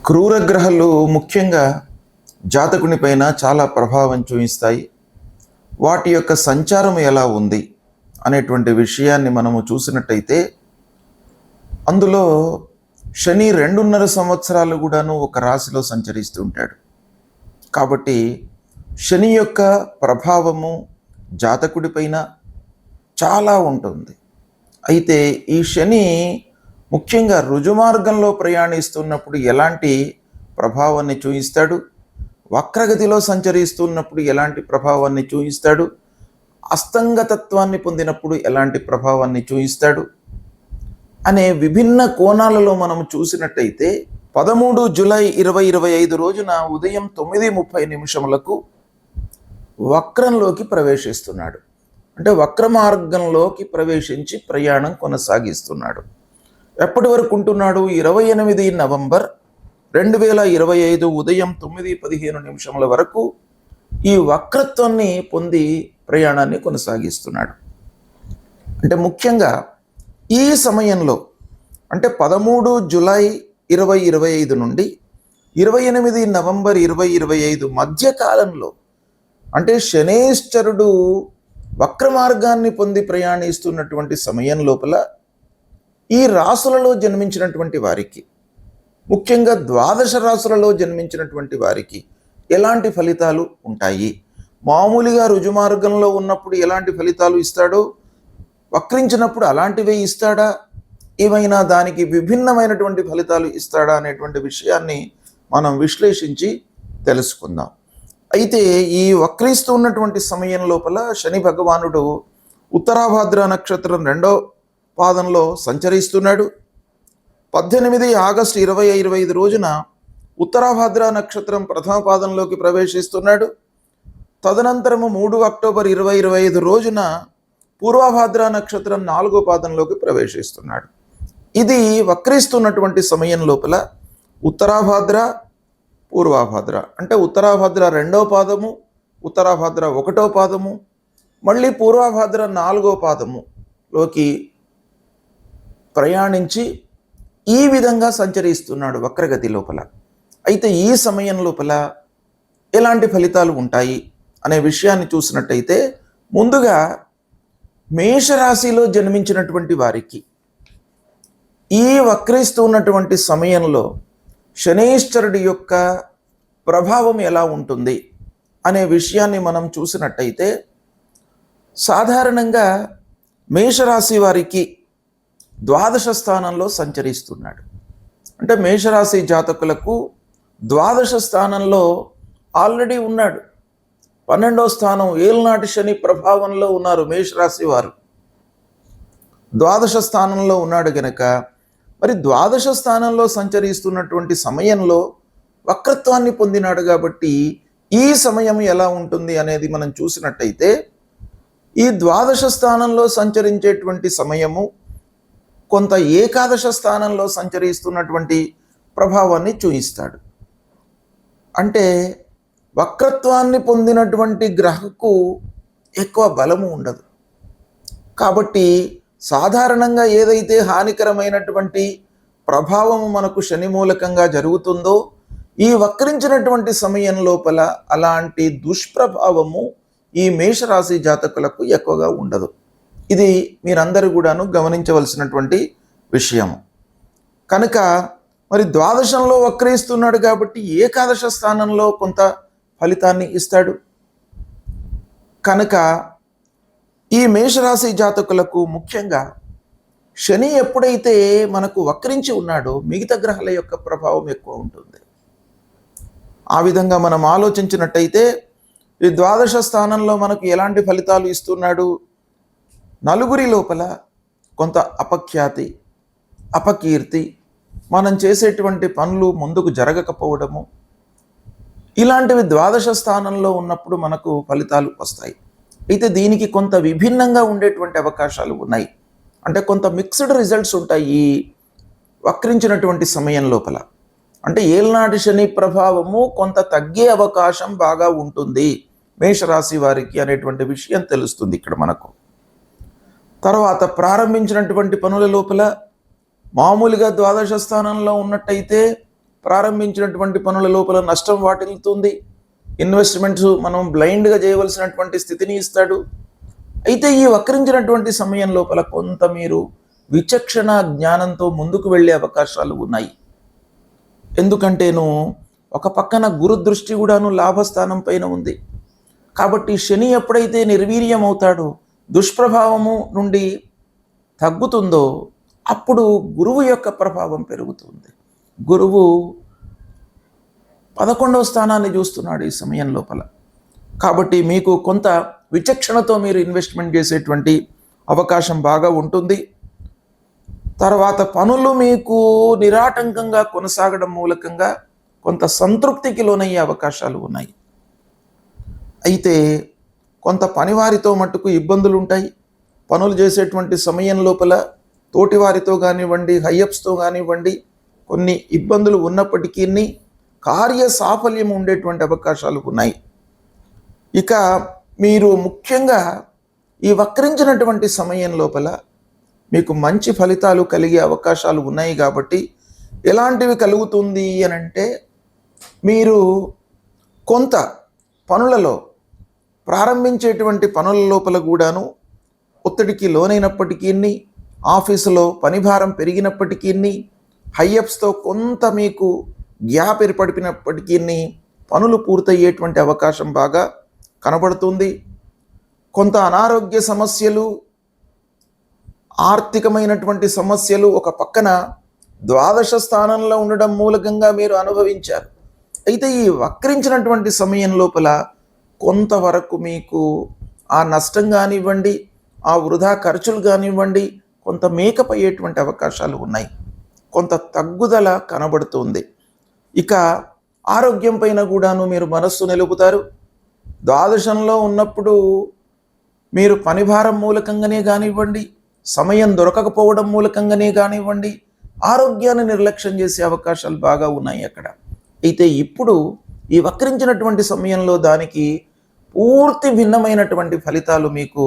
క్రూరగ్రహాలు ముఖ్యంగా జాతకుని పైన చాలా ప్రభావం చూపిస్తాయి. వాటి యొక్క సంచారం ఎలా ఉంది అనేటువంటి విషయాన్ని మనము చూసినట్టయితే అందులో శని 2.5 సంవత్సరాలు కూడాను ఒక రాశిలో సంచరిస్తూ ఉంటాడు. కాబట్టి శని యొక్క ప్రభావము జాతకుడి పైన చాలా ఉంటుంది. అయితే ఈ శని ముఖ్యంగా రుజుమార్గంలో ప్రయాణిస్తున్నప్పుడు ఎలాంటి ప్రభావాన్ని చూపిస్తాడు, వక్రగతిలో సంచరిస్తున్నప్పుడు ఎలాంటి ప్రభావాన్ని చూపిస్తాడు, అస్తంగతత్వాన్ని పొందినప్పుడు ఎలాంటి ప్రభావాన్ని చూపిస్తాడు అనే విభిన్న కోణాలలో మనం చూసినట్టయితే 13 జూలై 2025 రోజున ఉదయం 9:30 వక్రంలోకి ప్రవేశిస్తున్నాడు. అంటే వక్ర మార్గంలోకి ప్రవేశించి ప్రయాణం కొనసాగిస్తున్నాడు. ఎప్పటి వరకు ఉంటున్నాడు? 28 నవంబర్ 2025 ఉదయం 9:15 వరకు ఈ వక్రత్వాన్ని పొంది ప్రయాణాన్ని కొనసాగిస్తున్నాడు. అంటే ముఖ్యంగా ఈ సమయంలో అంటే 13 జూలై 2025 నుండి 28 నవంబర్ 2025 మధ్య కాలంలో అంటే శనేశ్వరుడు వక్ర మార్గాన్ని పొంది ప్రయాణిస్తున్నటువంటి సమయం లోపల ఈ రాసులలో జన్మించినటువంటి వారికి, ముఖ్యంగా ద్వాదశ రాసులలో జన్మించినటువంటి వారికి ఎలాంటి ఫలితాలు ఉంటాయి, మామూలుగా రుజుమార్గంలో ఉన్నప్పుడు ఎలాంటి ఫలితాలు ఇస్తాడో వక్రించినప్పుడు అలాంటివే ఇస్తాడా, ఏమైనా దానికి విభిన్నమైనటువంటి ఫలితాలు ఇస్తాడా అనేటువంటి విషయాన్ని మనం విశ్లేషించి తెలుసుకుందాం. అయితే ఈ వక్రిస్తూ ఉన్నటువంటి సమయం లోపల శని భగవానుడు ఉత్తరాభాద్ర నక్షత్రం 2వ పాదంలో సంచరిస్తున్నాడు. 18 ఆగస్టు 2025 రోజున ఉత్తరాభాద్ర నక్షత్రం 1వ పాదంలోకి ప్రవేశిస్తున్నాడు. తదనంతరము 3 అక్టోబర్ 2025 రోజున పూర్వభాద్ర నక్షత్రం 4వ పాదంలోకి ప్రవేశిస్తున్నాడు. ఇది వక్రిస్తున్నటువంటి సమయం లోపల ఉత్తరాభాద్ర, పూర్వభాద్ర అంటే ఉత్తరాభాద్ర 2వ పాదము, ఉత్తరాభాద్ర 1వ పాదము, మళ్ళీ పూర్వభాద్ర 4వ పాదములోకి ప్రయాణించి ఈ విధంగా సంచరిస్తున్నాడు వక్రగతి లోపల. అయితే ఈ సమయం లోపల ఎలాంటి ఫలితాలు ఉంటాయి అనే విషయాన్ని చూసినట్టయితే ముందుగా మేషరాశిలో జన్మించినటువంటి వారికి ఈ వక్రిస్తూ ఉన్నటువంటి సమయంలో శనీశ్వరుడి యొక్క ప్రభావం ఎలా ఉంటుంది అనే విషయాన్ని మనం చూసినట్టయితే సాధారణంగా మేషరాశి వారికి ద్వాదశ స్థానంలో సంచరిస్తున్నాడు. అంటే మేషరాశి జాతకులకు ద్వాదశ స్థానంలో ఆల్రెడీ ఉన్నాడు. 12వ స్థానం ఏళ్నాటి శని ప్రభావంలో ఉన్నారు మేషరాశి వారు. ద్వాదశ స్థానంలో ఉన్నాడు గనక మరి ద్వాదశ స్థానంలో సంచరిస్తున్నటువంటి సమయంలో వక్రత్వాన్ని పొందినాడు. కాబట్టి ఈ సమయం ఎలా ఉంటుంది అనేది మనం చూసినట్టయితే ఈ ద్వాదశ స్థానంలో సంచరించేటువంటి సమయము కొంత ఏకాదశ స్థానంలో సంచరిస్తున్నటువంటి ప్రభావాన్ని చూపిస్తాడు. అంటే వక్రత్వాన్ని పొందినటువంటి గ్రహకు ఎక్కువ బలము ఉండదు. కాబట్టి సాధారణంగా ఏదైతే హానికరమైనటువంటి ప్రభావము మనకు శని మూలకంగా జరుగుతుందో ఈ వక్రించినటువంటి సమయం లోపల అలాంటి దుష్ప్రభావము ఈ మేషరాశి జాతకులకు ఎక్కువగా ఉండదు. ఇది మీరందరూ కూడాను గమనించవలసినటువంటి విషయము. కనుక మరి ద్వాదశంలో వక్రిస్తున్నాడు కాబట్టి ఏకాదశ స్థానంలో కొంత ఫలితాన్ని ఇస్తాడు. కనుక ఈ మేషరాశి జాతకులకు ముఖ్యంగా శని ఎప్పుడైతే మనకు వక్రించి ఉన్నాడో మిగతా గ్రహాల యొక్క ప్రభావం ఎక్కువ ఉంటుంది. ఆ విధంగా మనం ఆలోచించినట్టయితే ఈ ద్వాదశ స్థానంలో మనకు ఎలాంటి ఫలితాలు ఇస్తున్నాడు? నలుగురి లోపల కొంత అపఖ్యాతి, అపకీర్తి, మనం చేసేటువంటి పనులు ముందుకు జరగకపోవడము, ఇలాంటివి ద్వాదశ స్థానంలో ఉన్నప్పుడు మనకు ఫలితాలు వస్తాయి. అయితే దీనికి కొంత విభిన్నంగా ఉండేటువంటి అవకాశాలు ఉన్నాయి. అంటే కొంత మిక్స్డ్ రిజల్ట్స్ ఉంటాయి ఈ వక్రించినటువంటి సమయం లోపల. అంటే ఏళ్నాటి శని ప్రభావము కొంత తగ్గే అవకాశం బాగా ఉంటుంది మేషరాశి వారికి అనేటువంటి విషయం తెలుస్తుంది ఇక్కడ మనకు. తర్వాత ప్రారంభించినటువంటి పనుల లోపల మామూలుగా ద్వాదశ స్థానంలో ఉన్నట్టయితే ప్రారంభించినటువంటి పనుల లోపల నష్టం వాటిల్లుతుంది. ఇన్వెస్ట్మెంట్స్ మనం బ్లైండ్గా చేయవలసినటువంటి స్థితిని ఇస్తాడు. అయితే ఈ వక్రించినటువంటి సమయం లోపల కొంత మీరు విచక్షణ జ్ఞానంతో ముందుకు వెళ్ళే అవకాశాలు ఉన్నాయి. ఎందుకంటేను ఒక పక్కన గురు దృష్టి కూడాను లాభస్థానం పైన ఉంది. కాబట్టి శని ఎప్పుడైతే నిర్వీర్యం అవుతాడో, దుష్ప్రభావము నుండి తగ్గుతుందో, అప్పుడు గురువు యొక్క ప్రభావం పెరుగుతుంది. గురువు 11వ స్థానాన్ని చూస్తున్నాడు ఈ సమయం లోపల. కాబట్టి మీకు కొంత విచక్షణతో మీరు ఇన్వెస్ట్మెంట్ చేసేటువంటి అవకాశం బాగా ఉంటుంది. తర్వాత పనులు మీకు నిరాటంకంగా కొనసాగడం మూలకంగా కొంత సంతృప్తికి లోనయ్యే అవకాశాలు ఉన్నాయి. అయితే కొంత పనివారితో మట్టుకు ఇబ్బందులు ఉంటాయి. పనులు చేసేటువంటి సమయం లోపల తోటివారితో కానివ్వండి, హైయప్స్తో కానివ్వండి, కొన్ని ఇబ్బందులు ఉన్నప్పటికీ కార్య సాఫల్యం ఉండేటువంటి అవకాశాలు ఉన్నాయి. ఇక మీరు ముఖ్యంగా ఈ వక్రించినటువంటి సమయం లోపల మీకు మంచి ఫలితాలు కలిగే అవకాశాలు ఉన్నాయి. కాబట్టి ఎలాంటివి కలుగుతుంది అని అంటే, మీరు కొంత పనులలో ప్రారంభించేటువంటి పనుల లోపల కూడాను ఒత్తిడికి లోనైనప్పటికీ, ఆఫీసులో పనిభారం పెరిగినప్పటికీ, హైయప్స్తో కొంత మీకు గ్యాప్ ఏర్పడినప్పటికీ పనులు పూర్తయ్యేటువంటి అవకాశం బాగా కనబడుతుంది. కొంత అనారోగ్య సమస్యలు, ఆర్థికమైనటువంటి సమస్యలు ఒక పక్కన ద్వాదశ స్థానంలో ఉండడం మూలకంగా మీరు అనుభవించారు. అయితే ఈ వక్రించినటువంటి సమయం లోపల కొంతవరకు మీకు ఆ నష్టం కానివ్వండి, ఆ వృధా ఖర్చులు కానివ్వండి, కొంత మేకప్ అయ్యేటువంటి అవకాశాలు ఉన్నాయి. కొంత తగ్గుదల కనబడుతుంది. ఇక ఆరోగ్యం పైన కూడాను మీరు మనస్సు నిలుపుతారు. ద్వాదశంలో ఉన్నప్పుడు మీరు పనిభారం మూలకంగానే కానివ్వండి, సమయం దొరకకపోవడం మూలకంగానే కానివ్వండి, ఆరోగ్యాన్ని నిర్లక్ష్యం చేసే అవకాశాలు బాగా ఉన్నాయి అక్కడ. అయితే ఇప్పుడు ఈ వక్రించినటువంటి సమయంలో దానికి పూర్తి భిన్నమైనటువంటి ఫలితాలు మీకు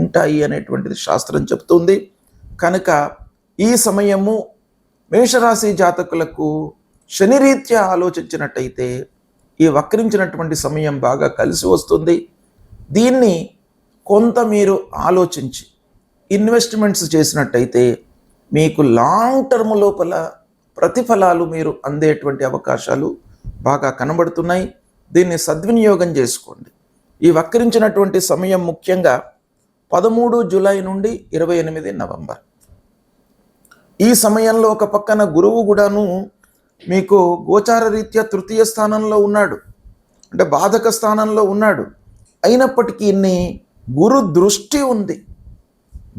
ఉంటాయి అనేటువంటిది శాస్త్రం చెప్తుంది. కనుక ఈ సమయము మేషరాశి జాతకులకు శనిరీత్యా ఆలోచించినట్టయితే ఈ వక్రించినటువంటి సమయం బాగా కలిసి వస్తుంది. దీన్ని కొంత మీరు ఆలోచించి ఇన్వెస్ట్మెంట్స్ చేసినట్టయితే మీకు లాంగ్ టర్మ్ లోపల ప్రతిఫలాలు మీరు అందేటువంటి అవకాశాలు బాగా కనబడుతున్నాయి. దీన్ని సద్వినియోగం చేసుకోండి. ఈ వక్రించినటువంటి సమయం ముఖ్యంగా 13 జూలై నుండి 28 నవంబర్. ఈ సమయంలో ఒక పక్కన గురువు కూడాను మీకు గోచార రీత్యా తృతీయ స్థానంలో ఉన్నాడు, అంటే బాధక స్థానంలో ఉన్నాడు. అయినప్పటికీ గురు దృష్టి ఉంది.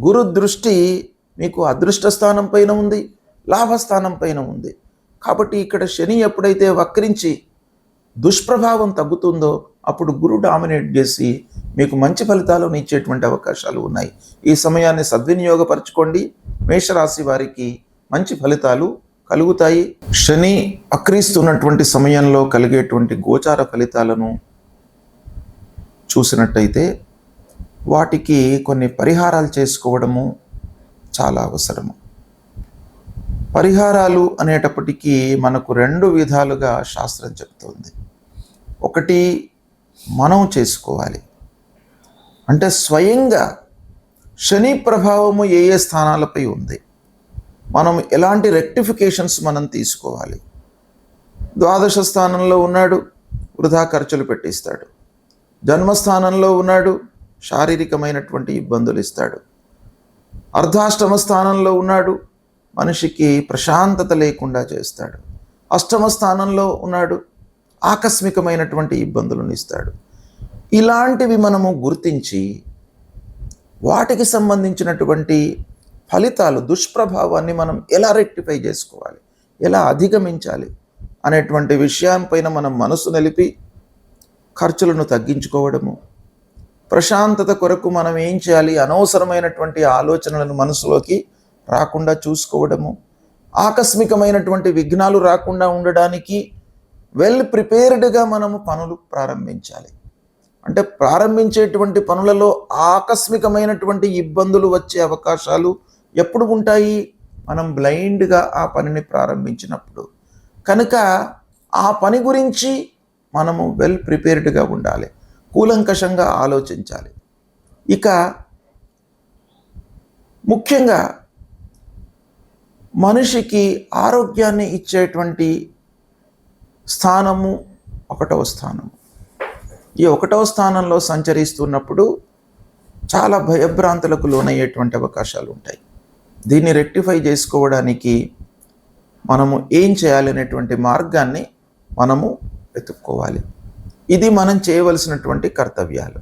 గురు దృష్టి మీకు అదృష్ట స్థానం పైన ఉంది, లాభస్థానం పైన ఉంది. కాబట్టి ఇక్కడ శని ఎప్పుడైతే వక్రించి దుష్ప్రభావం తగ్గుతుందో అప్పుడు గురు డామినేట్ చేసి మీకు మంచి ఫలితాలను ఇచ్చేటువంటి అవకాశాలు ఉన్నాయి. ఈ సమయాన్ని సద్వినియోగపరచుకోండి. మేషరాశి వారికి మంచి ఫలితాలు కలుగుతాయి. శని వక్రిస్తున్నటువంటి సమయంలో కలిగేటువంటి గోచార ఫలితాలను చూసినట్టయితే వాటికి కొన్ని పరిహారాలు చేసుకోవడము చాలా అవసరము. పరిహారాలు అనేటప్పటికీ మనకు 2 విధాలుగా శాస్త్రం చెప్తుంది. ఒకటి మనం చేసుకోవాలి, అంటే స్వయంగా శని ప్రభావము ఏ ఏ స్థానాలపై ఉంది, మనం ఎలాంటి రెక్టిఫికేషన్స్ మనం తీసుకోవాలి. ద్వాదశ స్థానంలో ఉన్నాడు, వృధా ఖర్చులు పెట్టిస్తాడు. జన్మస్థానంలో ఉన్నాడు, శారీరకమైనటువంటి ఇబ్బందులు ఇస్తాడు. అర్ధాష్టమ స్థానంలో ఉన్నాడు, మనిషికి ప్రశాంతత లేకుండా చేస్తాడు. అష్టమ స్థానంలో ఉన్నాడు, ఆకస్మికమైనటువంటి ఇబ్బందులను ఇస్తాడు. ఇలాంటివి మనము గుర్తించి వాటికి సంబంధించినటువంటి ఫలితాలు, దుష్ప్రభావాన్ని మనం ఎలా రెక్టిఫై చేసుకోవాలి, ఎలా అధిగమించాలి అనేటువంటి విషయంపైన మనం మనసు నిలిపి ఖర్చులను తగ్గించుకోవడము, ప్రశాంతత కొరకు మనం ఏం చేయాలి, అనవసరమైనటువంటి ఆలోచనలను మనసులోకి రాకుండా చూసుకోవడము, ఆకస్మికమైనటువంటి విఘ్నాలు రాకుండా ఉండడానికి వెల్ ప్రిపేర్డ్గా మనము పనులు ప్రారంభించాలి. అంటే ప్రారంభించేటువంటి పనులలో ఆకస్మికమైనటువంటి ఇబ్బందులు వచ్చే అవకాశాలు ఎప్పుడు ఉంటాయి, మనం బ్లైండ్గా ఆ పనిని ప్రారంభించినప్పుడు. కనుక ఆ పని గురించి మనము వెల్ ప్రిపేర్డ్గా ఉండాలి, కూలంకషంగా ఆలోచించాలి. ఇక ముఖ్యంగా మనిషికి ఆరోగ్యాన్ని ఇచ్చేటువంటి స్థానము 1వ స్థానము. ఈ 1వ స్థానంలో సంచరిస్తున్నప్పుడు చాలా భయభ్రాంతులకు లోనయ్యేటువంటి అవకాశాలు ఉంటాయి. దీన్ని రెక్టిఫై చేసుకోవడానికి మనము ఏం చేయాలనేటువంటి మార్గాన్ని మనము వెతుక్కోవాలి. ఇది మనం చేయవలసినటువంటి కర్తవ్యాలు.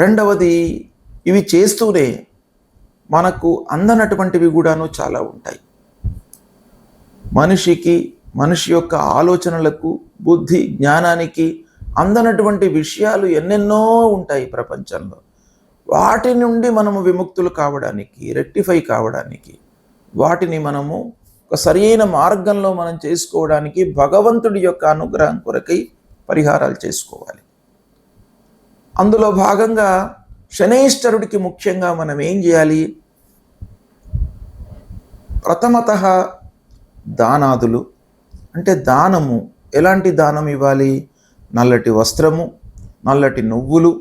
రెండవది, ఇవి చేస్తూనే మనకు అందనటువంటివి కూడాను చాలా ఉంటాయి. మనిషి యొక్క ఆలోచనలకు, బుద్ధి జ్ఞానానికి అందనటువంటి విషయాలు ఎన్నెన్నో ఉంటాయి ప్రపంచంలో. వాటి నుండి మనము విముక్తులు కావడానికి, రెక్టిఫై కావడానికి, వాటిని మనము ఒక సరైన మార్గంలో మనం చేసుకోవడానికి భగవంతుడి యొక్క అనుగ్రహం కొరకై పరిహారాలు చేసుకోవాలి. అందులో భాగంగా శనైశ్వరుడికి ముఖ్యంగా మనం ఏం చేయాలి? ప్రథమతః దానాదులు, అంటే దానము. ఎలాంటి దానం ఇవ్వాలి? నల్లటి వస్త్రము, నల్లటి నువ్వులు,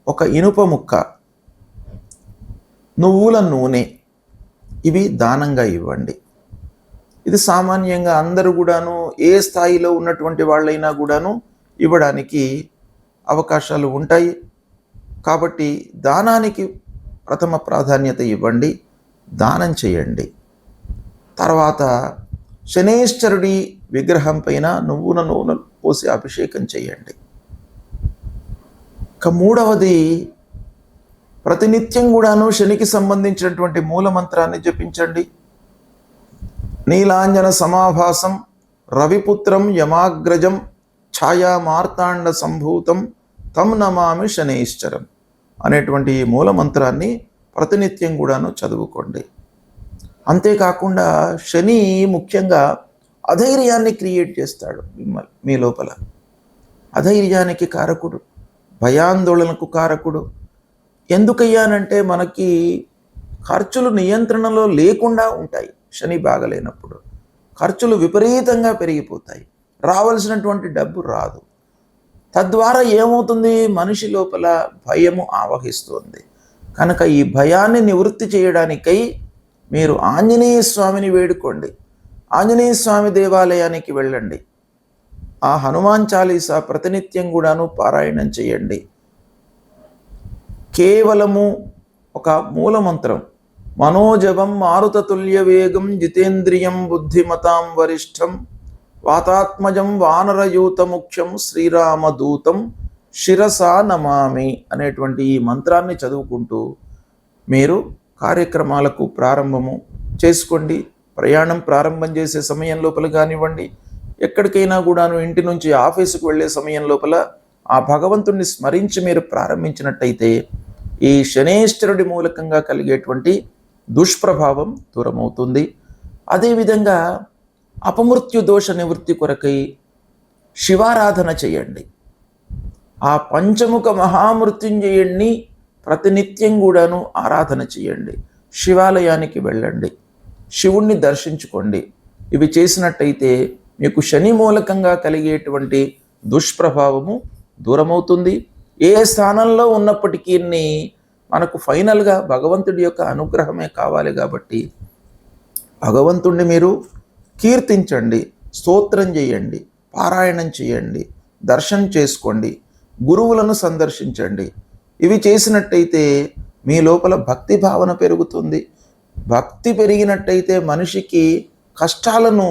ఒక ఇనుప ముక్క, నువ్వుల నూనె, ఇవి దానంగా ఇవ్వండి. ఇది సామాన్యంగా అందరూ కూడాను, ఏ స్థాయిలో ఉన్నటువంటి వాళ్ళైనా కూడాను ఇవ్వడానికి అవకాశాలు ఉంటాయి. కాబట్టి దానానికి ప్రథమ ప్రాధాన్యత ఇవ్వండి, దానం చేయండి. తర్వాత శనైశ్వరుడి విగ్రహం పైన నువ్వుల నూనె పోసి అభిషేకం చేయండి. ఇక మూడవది, ప్రతినిత్యం కూడాను శనికి సంబంధించినటువంటి మూలమంత్రాన్ని జపించండి. నీలాంజన సమాభాసం రవిపుత్రం యమాగ్రజం ఛాయా మార్తాండ సంభూతం తం నమామి శనైశ్చరం అనేటువంటి ఈ మూలమంత్రాన్ని ప్రతినిత్యం కూడాను చదువుకోండి. అంతేకాకుండా శని ముఖ్యంగా అధైర్యాన్ని క్రియేట్ చేస్తాడు మీ లోపల. అధైర్యానికి కారకుడు, భయాందోళనకు కారకుడు. ఎందుకయ్యానంటే మనకి ఖర్చులు నియంత్రణలో లేకుండా ఉంటాయి. శని బాగలేనప్పుడు ఖర్చులు విపరీతంగా పెరిగిపోతాయి, రావాల్సినటువంటి డబ్బు రాదు. తద్వారా ఏమవుతుంది? మనిషి లోపల భయము ఆవహిస్తుంది. కనుక ఈ భయాన్ని నివృత్తి చేయడానికై మీరు ఆంజనేయ స్వామిని వేడుకోండి. ఆంజనేయ స్వామి దేవాలయానికి వెళ్ళండి. ఆ హనుమాన్ చాలీసా ప్రతినిత్యం కూడాను పారాయణం చేయండి. కేవలము ఒక మూలమంత్రం, మనోజవం మారుతతుల్య వేగం జితేంద్రియం బుద్ధిమతాం వరిష్టం వాతాత్మజం వానరయూత ముఖ్యం శ్రీరామదూతం శిరసా నమామి అనేటువంటి ఈ మంత్రాన్ని చదువుకుంటూ మీరు కార్యక్రమాలకు ప్రారంభము చేసుకోండి. ప్రయాణం ప్రారంభం చేసే సమయం లోపల కానివ్వండి, ఎక్కడికైనా కూడాను ఇంటి నుంచి ఆఫీసుకు వెళ్ళే సమయం లోపల ఆ భగవంతుణ్ణి స్మరించి మీరు ప్రారంభించినట్టయితే ఈ శనైశ్వరుడి మూలకంగా కలిగేటువంటి దుష్ప్రభావం దూరమవుతుంది. అదేవిధంగా అపమృత్యు దోష నివృత్తి కొరకై శివారాధన చేయండి. ఆ పంచముఖ మహామృత్యుంజయుణ్ణి ప్రతినిత్యం కూడాను ఆరాధన చేయండి. శివాలయానికి వెళ్ళండి, శివుణ్ణి దర్శించుకోండి. ఇవి చేసినట్టయితే మీకు శని మూలకంగా కలిగేటువంటి దుష్ప్రభావము దూరమవుతుంది. ఏ స్థానంలో ఉన్నప్పటికీ మనకు ఫైనల్గా భగవంతుడి యొక్క అనుగ్రహమే కావాలి. కాబట్టి భగవంతుణ్ణి మీరు కీర్తించండి, స్తోత్రం చేయండి, పారాయణం చేయండి, దర్శనం చేసుకోండి, గురువులను సందర్శించండి. ఇవి చేసినట్టయితే మీ లోపల భక్తి భావన పెరుగుతుంది. భక్తి పెరిగినట్టయితే మనిషికి కష్టాలను,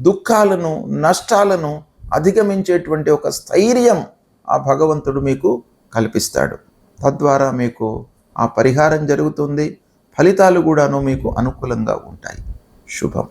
దుఃఖాలను, నష్టాలను అధిగమించేటువంటి ఒక స్థైర్యం ఆ భగవంతుడు మీకు కల్పిస్తాడు. తద్వారా మీకు ఆ పరిహారం జరుగుతుంది. ఫలితాలు కూడాను మీకు అనుకూలంగా ఉంటాయి. శుభం.